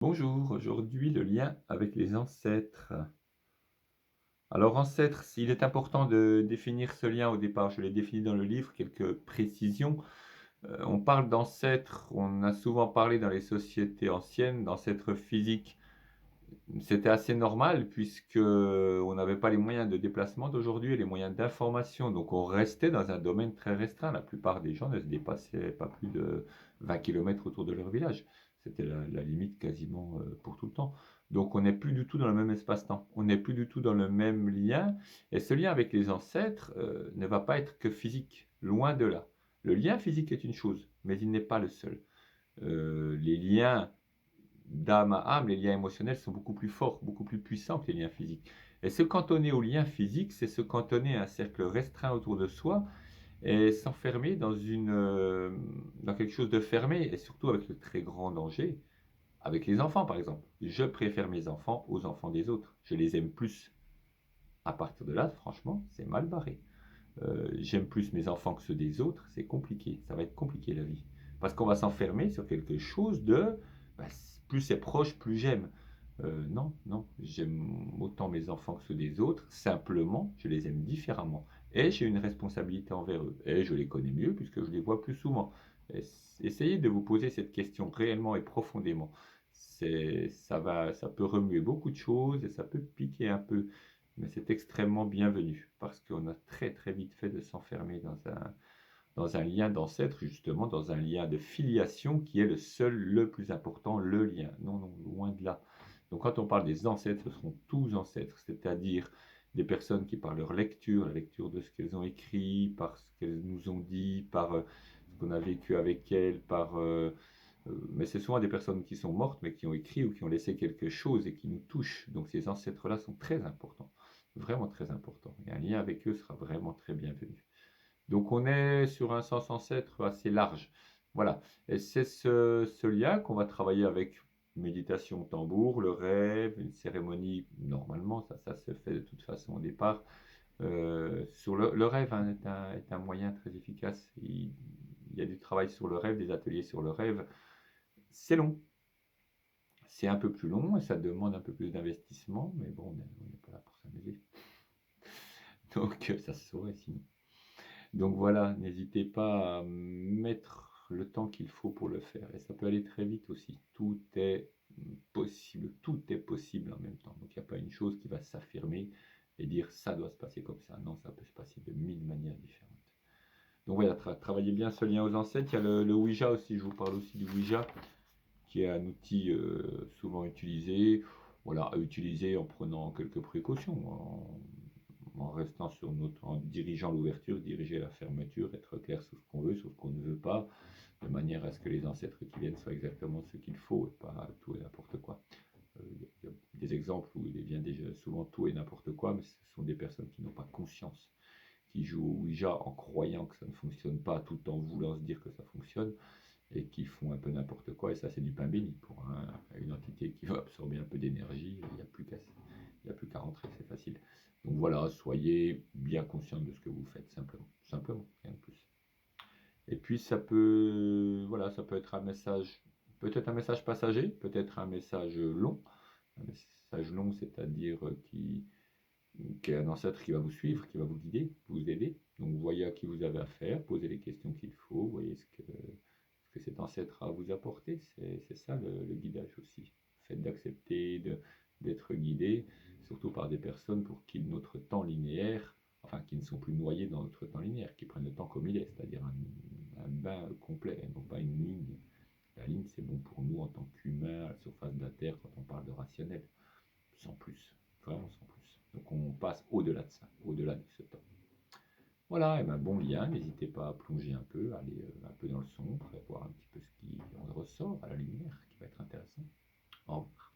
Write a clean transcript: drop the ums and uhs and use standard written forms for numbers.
Bonjour, aujourd'hui le lien avec les ancêtres. Alors ancêtres, s'il est important de définir ce lien au départ, je l'ai défini dans le livre, quelques précisions. On parle d'ancêtres, on a souvent parlé dans les sociétés anciennes d'ancêtres physiques. C'était assez normal puisque on n'avait pas les moyens de déplacement d'aujourd'hui et les moyens d'information. Donc on restait dans un domaine très restreint. La plupart des gens ne se dépassaient pas plus de 20 kilomètres autour de leur village. C'était la limite quasiment pour tout le temps. Donc on n'est plus du tout dans le même espace-temps. On n'est plus du tout dans le même lien. Et ce lien avec les ancêtres ne va pas être que physique. Loin de là. Le lien physique est une chose, mais il n'est pas le seul. Les liens d'âme à âme, les liens émotionnels sont beaucoup plus forts, beaucoup plus puissants que les liens physiques. Et se cantonner aux liens physiques, c'est se cantonner à un cercle restreint autour de soi et s'enfermer dans quelque chose de fermé, et surtout avec le très grand danger, avec les enfants par exemple. Je préfère mes enfants aux enfants des autres. Je les aime plus. À partir de là, franchement, c'est mal barré. J'aime plus mes enfants que ceux des autres, c'est compliqué. Ça va être compliqué la vie. Parce qu'on va s'enfermer sur quelque chose de bah, plus c'est proche, plus j'aime. Non, non, j'aime autant mes enfants que ceux des autres. Simplement, je les aime différemment. Et j'ai une responsabilité envers eux. Et je les connais mieux puisque je les vois plus souvent. Essayez de vous poser cette question réellement et profondément. Ça peut remuer beaucoup de choses et ça peut piquer un peu, mais c'est extrêmement bienvenu parce qu'on a très très vite fait de s'enfermer dans un lien d'ancêtre, justement, dans un lien de filiation qui est le seul, le plus important, le lien. Non, non, loin de là. Donc quand on parle des ancêtres, ce seront tous ancêtres, c'est-à-dire des personnes qui par leur lecture, la lecture de ce qu'elles ont écrit, par ce qu'elles nous ont dit, par ce qu'on a vécu avec elles, mais c'est souvent des personnes qui sont mortes, mais qui ont écrit ou qui ont laissé quelque chose et qui nous touchent. Donc ces ancêtres-là sont très importants, vraiment très importants. Et un lien avec eux sera vraiment très bienvenu. Donc on est sur un sens ancêtre assez large. Voilà. Et c'est ce lien qu'on va travailler avec méditation, tambour, le rêve, une cérémonie, normalement, ça se fait de toute façon au départ. Sur le rêve hein, est un moyen très efficace. Il y a du travail sur le rêve, des ateliers sur le rêve. C'est long, c'est un peu plus long et ça demande un peu plus d'investissement, mais bon, on n'est pas là pour s'amuser. Donc ça se saurait sinon. Donc voilà, n'hésitez pas à mettre le temps qu'il faut pour le faire. Et ça peut aller très vite aussi. Tout est possible en même temps. Donc il n'y a pas une chose qui va s'affirmer et dire ça doit se passer comme ça. Non, ça peut se passer de mille manières différentes. Donc voilà, travaillez bien ce lien aux ancêtres. Il y a le Ouija aussi, je vous parle aussi du Ouija, qui est un outil souvent utilisé, voilà, à utiliser en prenant quelques précautions, en restant en dirigeant l'ouverture, diriger la fermeture, être clair sur ce qu'on veut, sur ce qu'on ne veut pas, de manière à ce que les ancêtres qui viennent soient exactement ce qu'il faut et pas tout et n'importe quoi. Il y a des exemples où il vient déjà souvent tout et n'importe quoi, mais ce sont des personnes qui n'ont pas conscience, qui jouent au Ouija en croyant que ça ne fonctionne pas, tout en voulant se dire que ça fonctionne, et qui font un peu n'importe quoi, et ça c'est du pain béni pour une entité qui va absorber un peu d'énergie, il n'y a plus qu'à rentrer, c'est facile. Donc voilà, soyez bien conscient de ce que vous faites, simplement, rien de plus. Et puis voilà, ça peut être un message, peut-être un message passager, peut-être un message long. Un message long, c'est-à-dire qui est un ancêtre qui va vous suivre, qui va vous guider, vous aider. Donc voyez à qui vous avez affaire, posez les questions qu'il faut, voyez ce que cet ancêtre a à vous apporter. C'est ça le guidage aussi. Le fait d'accepter d'être guidé, surtout par des personnes pour qui notre temps linéaire, enfin qui ne sont plus noyés dans notre temps linéaire, qui prennent le temps comme il est, c'est-à-dire un bain complet, non pas une ligne. La ligne, c'est bon pour nous en tant qu'humains à la surface de la Terre quand on parle de rationnel, sans plus, vraiment sans plus. Donc on passe au-delà de ça, au-delà de ce temps. Voilà, et ben bon lien, n'hésitez pas à plonger un peu, aller un peu dans le sombre et voir un petit peu ce qui en ressort à la lumière, qui va être intéressant. Au revoir.